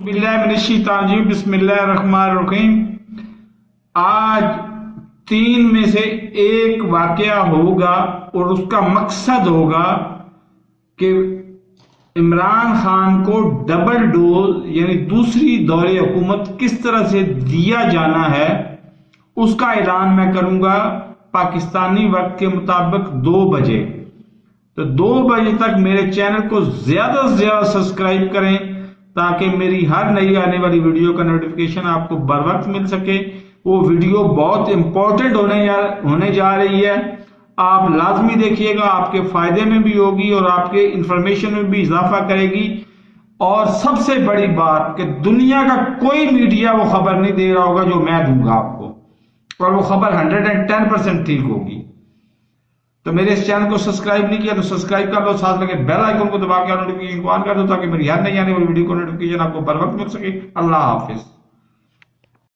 بسم اللہ الرحمن الرحیم۔ آج 3 میں سے ایک واقعہ ہوگا اور اس کا مقصد ہوگا کہ عمران خان کو ڈبل ڈوز یعنی دوسری دور حکومت کس طرح سے دیا جانا ہے، اس کا اعلان میں کروں گا پاکستانی وقت کے مطابق 2 بجے۔ تو 2 بجے تک میرے چینل کو زیادہ سے زیادہ سبسکرائب کریں تاکہ میری ہر نئی آنے والی ویڈیو کا نوٹیفیکیشن آپ کو بر وقت مل سکے۔ وہ ویڈیو بہت امپورٹنٹ ہونے جا رہی ہے، آپ لازمی دیکھیے گا، آپ کے فائدے میں بھی ہوگی اور آپ کے انفارمیشن میں بھی اضافہ کرے گی۔ اور سب سے بڑی بات کہ دنیا کا کوئی میڈیا وہ خبر نہیں دے رہا ہوگا جو میں دوں گا آپ کو، اور وہ خبر 110% ٹھیک ہوگی۔ تو میرے اس چینل کو سبسکرائب نہیں کیا تو سبسکرائب کر لو، ساتھ لگے بیل آئیکن کو دبا کے نوٹیفیکیشن کو آن کر دو تاکہ میری ہر نئی آنے والی ویڈیو کو نوٹیفیکیشن آپ کو بر وقت مل سکے۔ اللہ حافظ۔